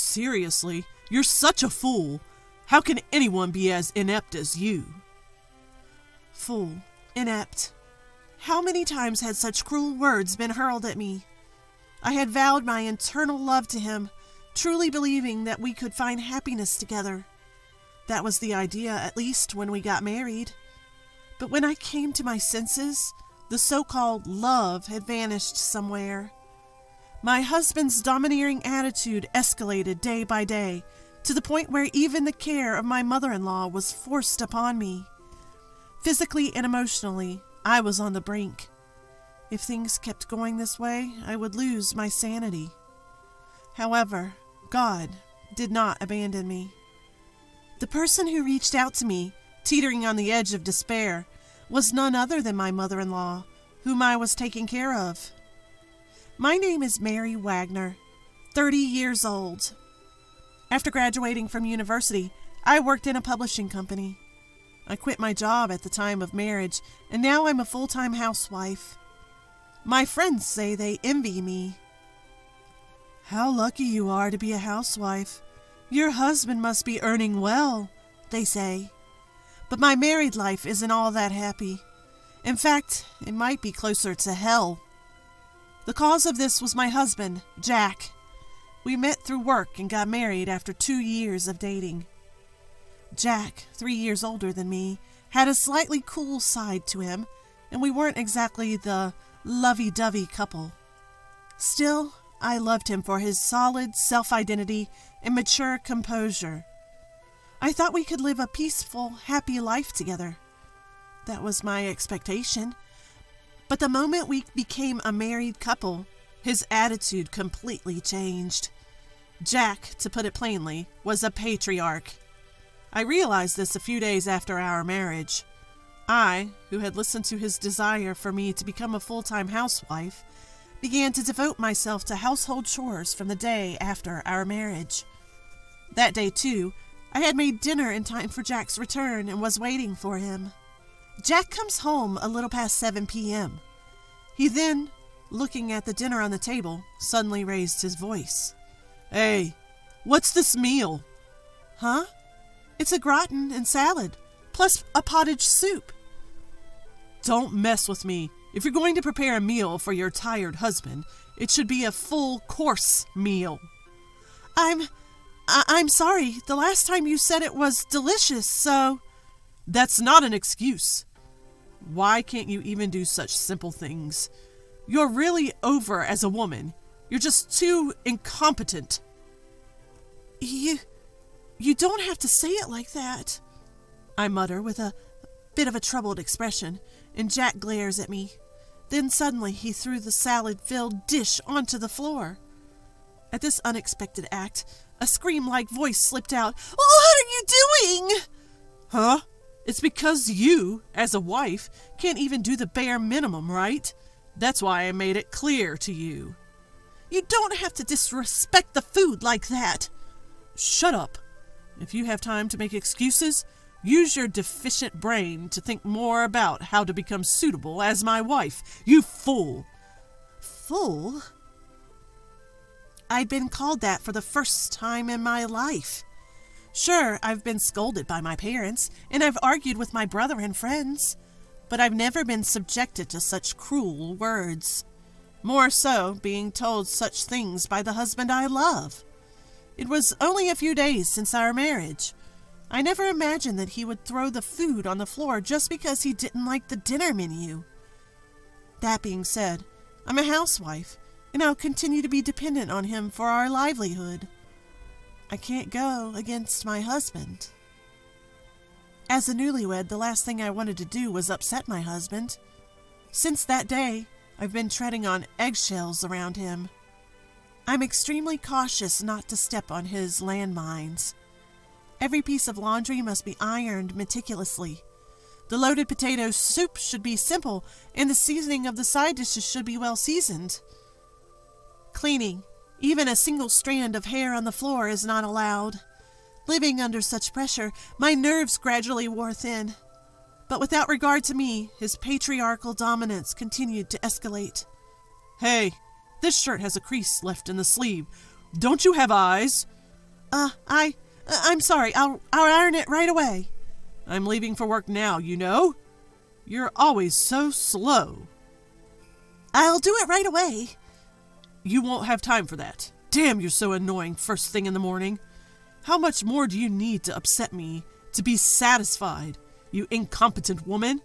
Seriously, you're such a fool. How can anyone be as inept as you? Fool, inept. How many times had such cruel words been hurled at me? I had vowed my eternal love to him, truly believing that we could find happiness together. That was the idea, at least, when we got married. But when I came to my senses, the so-called love had vanished somewhere. My husband's domineering attitude escalated day by day, to the point where even the care of my mother-in-law was forced upon me. Physically and emotionally, I was on the brink. If things kept going this way, I would lose my sanity. However, God did not abandon me. The person who reached out to me, teetering on the edge of despair, was none other than my mother-in-law, whom I was taking care of. My name is Mary Wagner, 30 years old. After graduating from university, I worked in a publishing company. I quit my job at the time of marriage, and now I'm a full-time housewife. My friends say they envy me. How lucky you are to be a housewife. Your husband must be earning well, they say. But my married life isn't all that happy. In fact, it might be closer to hell. The cause of this was my husband, Jack. We met through work and got married after 2 years of dating. Jack, 3 years older than me, had a slightly cool side to him, and we weren't exactly the lovey-dovey couple. Still, I loved him for his solid self-identity and mature composure. I thought we could live a peaceful, happy life together. That was my expectation. But the moment we became a married couple, his attitude completely changed. Jack, to put it plainly, was a patriarch. I realized this a few days after our marriage. I, who had listened to his desire for me to become a full-time housewife, began to devote myself to household chores from the day after our marriage. That day, too, I had made dinner in time for Jack's return and was waiting for him. Jack comes home a little past 7 p.m. He then, looking at the dinner on the table, suddenly raised his voice. Hey, what's this meal? Huh? It's a gratin and salad, plus a pottage soup. Don't mess with me. If you're going to prepare a meal for your tired husband, it should be a full-course meal. I'm sorry. The last time you said it was delicious, so... That's not an excuse. Why can't you even do such simple things? You're really over as a woman. You're just too incompetent. You don't have to say it like that, I mutter with a bit of a troubled expression, and Jack glares at me. Then suddenly he threw the salad-filled dish onto the floor. At this unexpected act, a scream-like voice slipped out. "What are you doing?" Huh? It's because you, as a wife, can't even do the bare minimum, right? That's why I made it clear to you. You don't have to disrespect the food like that. Shut up. If you have time to make excuses, use your deficient brain to think more about how to become suitable as my wife. You fool. Fool? I'd been called that for the first time in my life. Sure, I've been scolded by my parents, and I've argued with my brother and friends, but I've never been subjected to such cruel words. More so, being told such things by the husband I love. It was only a few days since our marriage. I never imagined that he would throw the food on the floor just because he didn't like the dinner menu. That being said, I'm a housewife, and I'll continue to be dependent on him for our livelihood. I can't go against my husband. As a newlywed, the last thing I wanted to do was upset my husband. Since that day, I've been treading on eggshells around him. I'm extremely cautious not to step on his landmines. Every piece of laundry must be ironed meticulously. The loaded potato soup should be simple, and the seasoning of the side dishes should be well seasoned. Cleaning, even a single strand of hair on the floor, is not allowed. Living under such pressure, my nerves gradually wore thin. But without regard to me, his patriarchal dominance continued to escalate. Hey, this shirt has a crease left in the sleeve. Don't you have eyes? I'm sorry. I'll iron it right away. I'm leaving for work now, you know. You're always so slow. I'll do it right away. You won't have time for that. Damn, you're so annoying first thing in the morning. How much more do you need to upset me to be satisfied, you incompetent woman?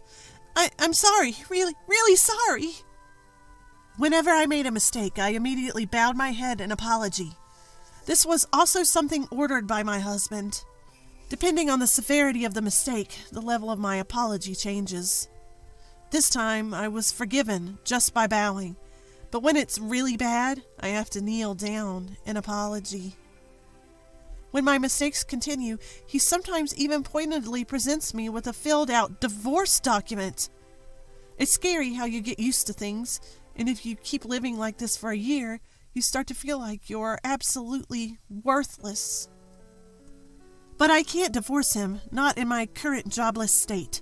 I'm sorry. Really, really sorry. Whenever I made a mistake, I immediately bowed my head in apology. This was also something ordered by my husband. Depending on the severity of the mistake, the level of my apology changes. This time, I was forgiven just by bowing, but when it's really bad, I have to kneel down in apology. When my mistakes continue, he sometimes even pointedly presents me with a filled-out divorce document. It's scary how you get used to things, and if you keep living like this for a year, you start to feel like you're absolutely worthless. But I can't divorce him, not in my current jobless state.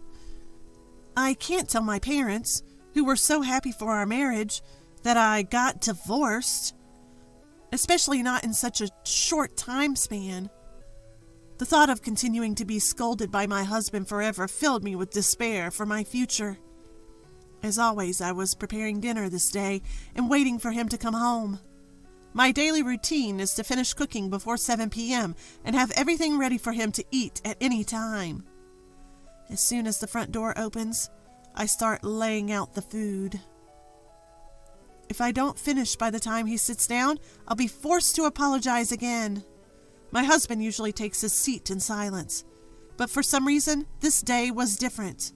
I can't tell my parents, who were so happy for our marriage, that I got divorced, especially not in such a short time span. The thought of continuing to be scolded by my husband forever filled me with despair for my future. As always, I was preparing dinner this day and waiting for him to come home. My daily routine is to finish cooking before 7 p.m. and have everything ready for him to eat at any time. As soon as the front door opens, I start laying out the food. If I don't finish by the time he sits down, I'll be forced to apologize again. My husband usually takes his seat in silence, but for some reason, this day was different.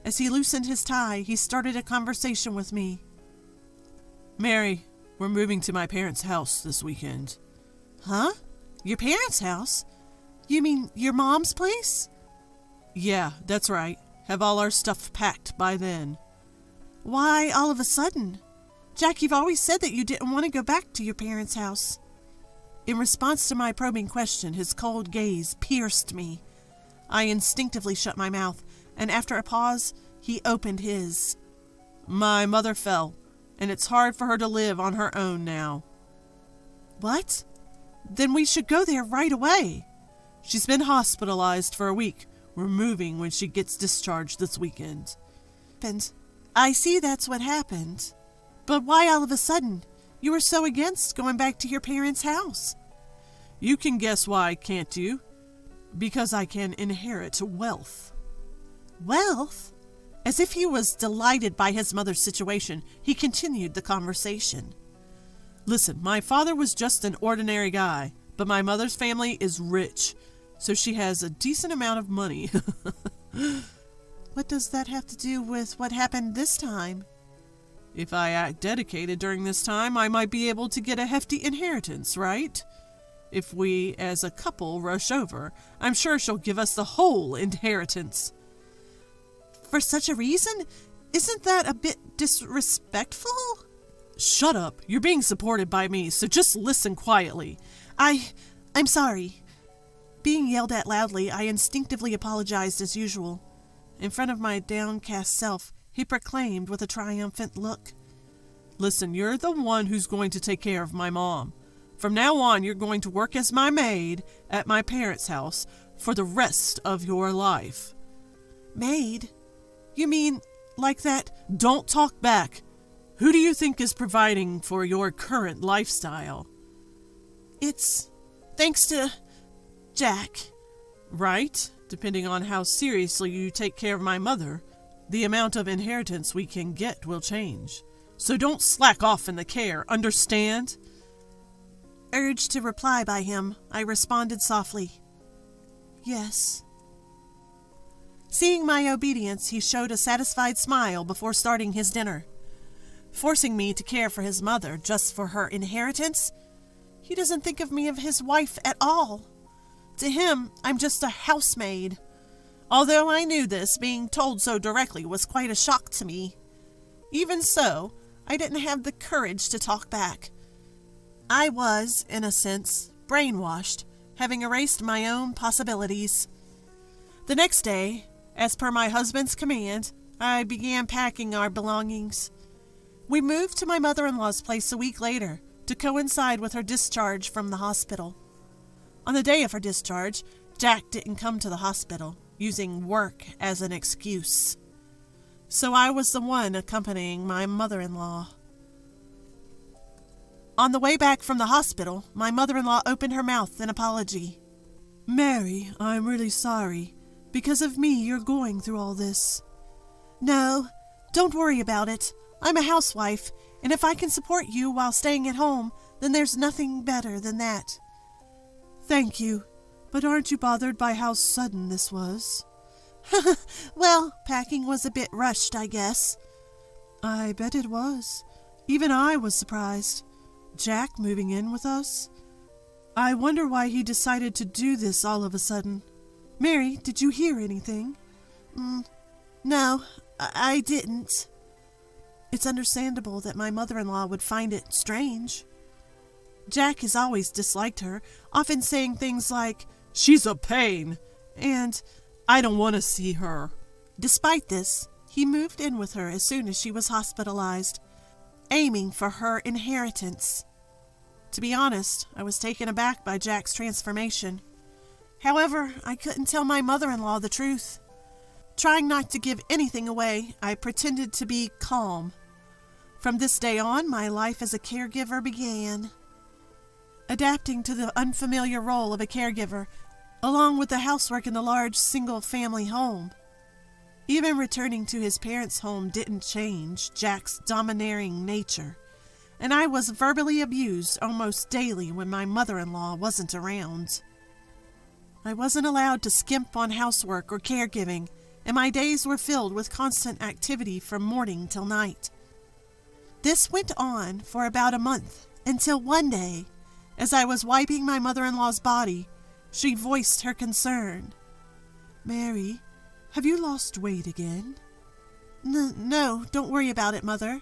As he loosened his tie, he started a conversation with me. Mary, we're moving to my parents' house this weekend. Huh? Your parents' house? You mean your mom's place? Yeah, that's right. Have all our stuff packed by then. Why all of a sudden? Jack, you've always said that you didn't want to go back to your parents' house. In response to my probing question, his cold gaze pierced me. I instinctively shut my mouth, and after a pause, he opened his. My mother fell, and it's hard for her to live on her own now. What? Then we should go there right away. She's been hospitalized for a week. We're moving when she gets discharged this weekend. And I see that's what happened. But why all of a sudden? You were so against going back to your parents' house. You can guess why, can't you? Because I can inherit wealth. Wealth? As if he was delighted by his mother's situation, he continued the conversation. Listen, my father was just an ordinary guy, but my mother's family is rich, so she has a decent amount of money. What does that have to do with what happened this time? If I act dedicated during this time, I might be able to get a hefty inheritance, right? If we, as a couple, rush over, I'm sure she'll give us the whole inheritance. For such a reason? Isn't that a bit disrespectful? Shut up. You're being supported by me, so just listen quietly. I'm sorry. Being yelled at loudly, I instinctively apologized as usual. In front of my downcast self, he proclaimed with a triumphant look. Listen, you're the one who's going to take care of my mom. From now on, you're going to work as my maid at my parents' house for the rest of your life. Maid? You mean like that? Don't talk back. Who do you think is providing for your current lifestyle? It's thanks to Jack. Right? Depending on how seriously you take care of my mother, the amount of inheritance we can get will change. So don't slack off in the care, understand? Urged to reply by him, I responded softly, yes. Seeing my obedience, he showed a satisfied smile before starting his dinner. Forcing me to care for his mother just for her inheritance? He doesn't think of me as his wife at all. To him, I'm just a housemaid. Although I knew this, being told so directly was quite a shock to me. Even so, I didn't have the courage to talk back. I was, in a sense, brainwashed, having erased my own possibilities. The next day, as per my husband's command, I began packing our belongings. We moved to my mother-in-law's place a week later, to coincide with her discharge from the hospital. On the day of her discharge, Jack didn't come to the hospital, using work as an excuse. So I was the one accompanying my mother-in-law. On the way back from the hospital, my mother-in-law opened her mouth in apology. Mary, I'm really sorry. Because of me, you're going through all this. No, don't worry about it. I'm a housewife, and if I can support you while staying at home, then there's nothing better than that. Thank you, but aren't you bothered by how sudden this was? Well, packing was a bit rushed, I guess. I bet it was. Even I was surprised. Jack moving in with us? I wonder why he decided to do this all of a sudden. Mary, did you hear anything? No, I didn't. It's understandable that my mother-in-law would find it strange. Jack has always disliked her, often saying things like, "She's a pain," and "I don't want to see her." Despite this, he moved in with her as soon as she was hospitalized, aiming for her inheritance. To be honest, I was taken aback by Jack's transformation. However, I couldn't tell my mother-in-law the truth. Trying not to give anything away, I pretended to be calm. From this day on, my life as a caregiver began. Adapting to the unfamiliar role of a caregiver, along with the housework in the large single-family home. Even returning to his parents' home didn't change Jack's domineering nature, and I was verbally abused almost daily when my mother-in-law wasn't around. I wasn't allowed to skimp on housework or caregiving, and my days were filled with constant activity from morning till night. This went on for about a month, until one day, as I was wiping my mother-in-law's body, she voiced her concern. "Mary, have you lost weight again?" No, don't worry about it, Mother."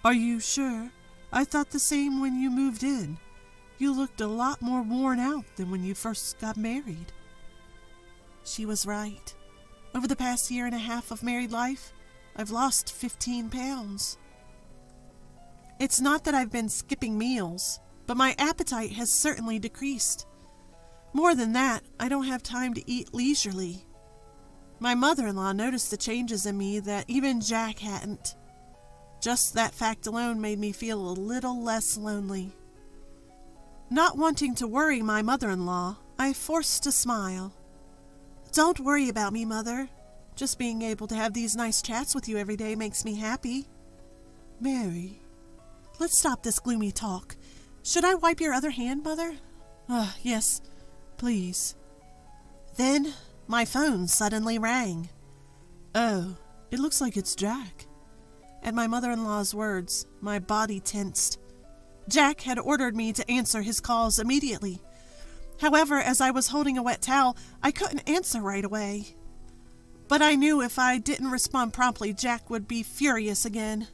"Are you sure? I thought the same when you moved in. You looked a lot more worn out than when you first got married." She was right. Over the past year and a half of married life, I've lost 15 pounds. It's not that I've been skipping meals, but my appetite has certainly decreased. More than that, I don't have time to eat leisurely. My mother-in-law noticed the changes in me that even Jack hadn't. Just that fact alone made me feel a little less lonely. Not wanting to worry my mother-in-law, I forced a smile. "Don't worry about me, Mother. Just being able to have these nice chats with you every day makes me happy." "Mary, let's stop this gloomy talk. Should I wipe your other hand, Mother?" Yes, please." Then my phone suddenly rang. "Oh, it looks like it's Jack." At my mother-in-law's words, my body tensed. Jack had ordered me to answer his calls immediately. However, as I was holding a wet towel, I couldn't answer right away. But I knew if I didn't respond promptly, Jack would be furious again.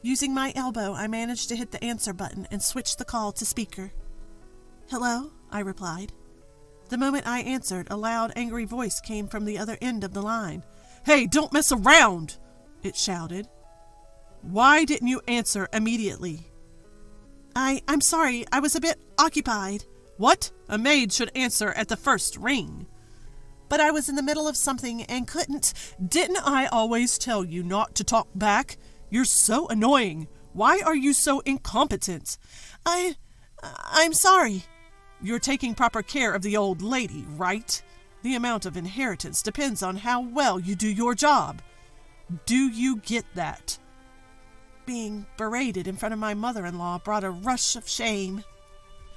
Using my elbow, I managed to hit the answer button and switch the call to speaker. "Hello?" I replied. The moment I answered, a loud, angry voice came from the other end of the line. "Hey, don't mess around!" it shouted. "Why didn't you answer immediately?" I'm sorry, I was a bit occupied." "What? A maid should answer at the first ring." "But I was in the middle of something and couldn't." "Didn't I always tell you not to talk back? You're so annoying. Why are you so incompetent?" I'm sorry." "You're taking proper care of the old lady, right? The amount of inheritance depends on how well you do your job. Do you get that?" Being berated in front of my mother-in-law brought a rush of shame.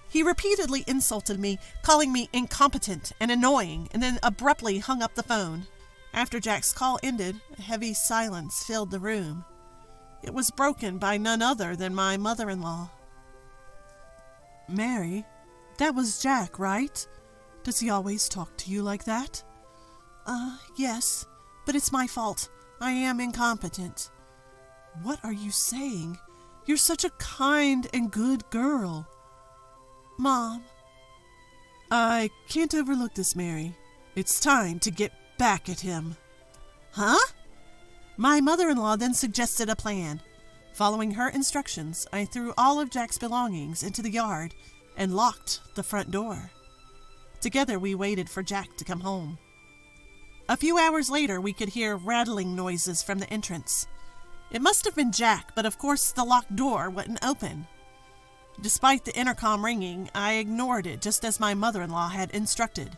He repeatedly insulted me, calling me incompetent and annoying, and then abruptly hung up the phone. After Jack's call ended, a heavy silence filled the room. It was broken by none other than my mother-in-law. "Mary, that was Jack, right? Does he always talk to you like that?" Yes, but it's my fault. I am incompetent." "What are you saying? You're such a kind and good girl." "Mom." "I can't overlook this, Mary. It's time to get back at him." "Huh?" My mother-in-law then suggested a plan. Following her instructions, I threw all of Jack's belongings into the yard and locked the front door. Together we waited for Jack to come home. A few hours later, we could hear rattling noises from the entrance. It must have been Jack, but of course the locked door wouldn't open. Despite the intercom ringing, I ignored it just as my mother-in-law had instructed.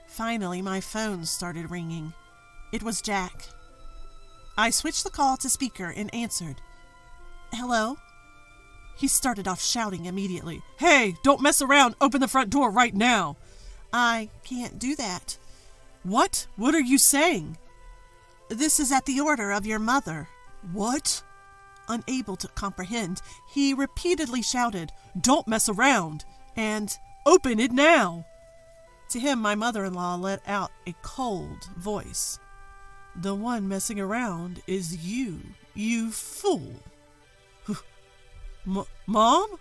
Finally, my phone started ringing. It was Jack. I switched the call to speaker and answered. Hello? He started off shouting immediately. Hey, don't mess around. Open the front door right now. I can't do that. What? What are you saying? This is at the order of your mother. What? Unable to comprehend, he repeatedly shouted, Don't mess around, and open it now. To him, my mother-in-law let out a cold voice. The one messing around is you, you fool. Mom?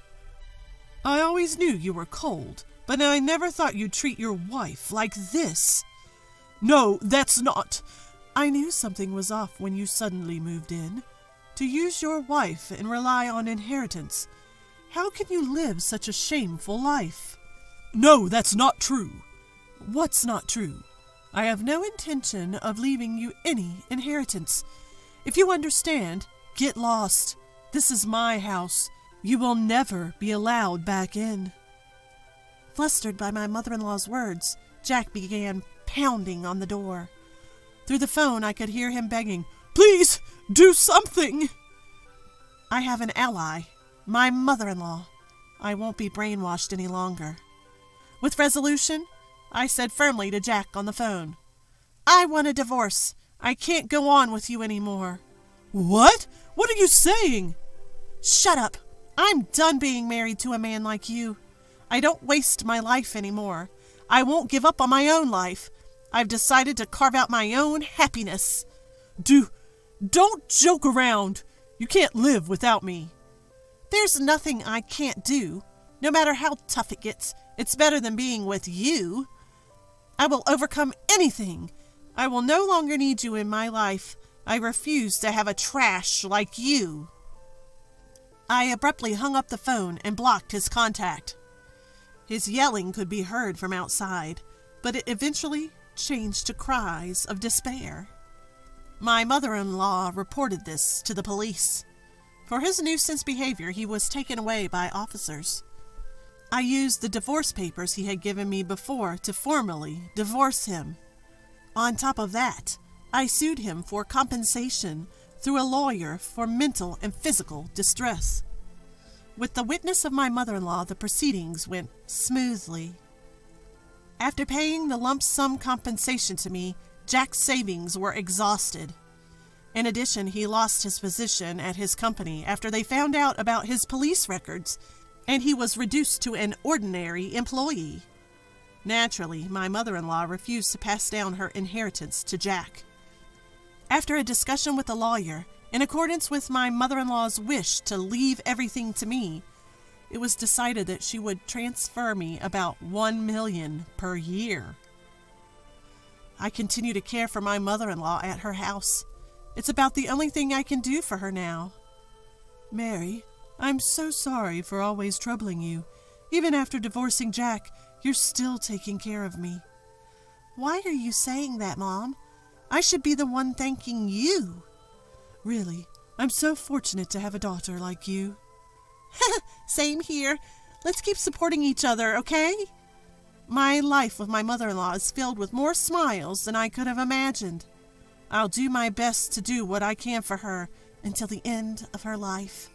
I always knew you were cold, but I never thought you'd treat your wife like this. No, that's not. I knew something was off when you suddenly moved in. To use your wife and rely on inheritance. How can you live such a shameful life? No, that's not true. What's not true? I have no intention of leaving you any inheritance. If you understand, get lost. This is my house. You will never be allowed back in. Flustered by my mother-in-law's words, Jack began pounding on the door. Through the phone, I could hear him begging, Please, do something! I have an ally, my mother-in-law. I won't be brainwashed any longer. With resolution, I said firmly to Jack on the phone, I want a divorce. I can't go on with you anymore. What? What are you saying? Shut up. I'm done being married to a man like you. I don't waste my life anymore. I won't give up on my own life. I've decided to carve out my own happiness. Don't joke around. You can't live without me. There's nothing I can't do. No matter how tough it gets, it's better than being with you. I will overcome anything. I will no longer need you in my life. I refuse to have a trash like you. I abruptly hung up the phone and blocked his contact. His yelling could be heard from outside, but it eventually changed to cries of despair. My mother-in-law reported this to the police. For his nuisance behavior, he was taken away by officers. I used the divorce papers he had given me before to formally divorce him. On top of that, I sued him for compensation through a lawyer for mental and physical distress. With the witness of my mother-in-law, the proceedings went smoothly. After paying the lump sum compensation to me, Jack's savings were exhausted. In addition, he lost his position at his company after they found out about his police records, and he was reduced to an ordinary employee. Naturally, my mother-in-law refused to pass down her inheritance to Jack. After a discussion with the lawyer, in accordance with my mother-in-law's wish to leave everything to me, it was decided that she would transfer me about $1 million per year. I continue to care for my mother-in-law at her house. It's about the only thing I can do for her now. Mary, I'm so sorry for always troubling you. Even after divorcing Jack, you're still taking care of me. Why are you saying that, Mom? I should be the one thanking you. Really, I'm so fortunate to have a daughter like you. Same here. Let's keep supporting each other, okay? My life with my mother-in-law is filled with more smiles than I could have imagined. I'll do my best to do what I can for her until the end of her life.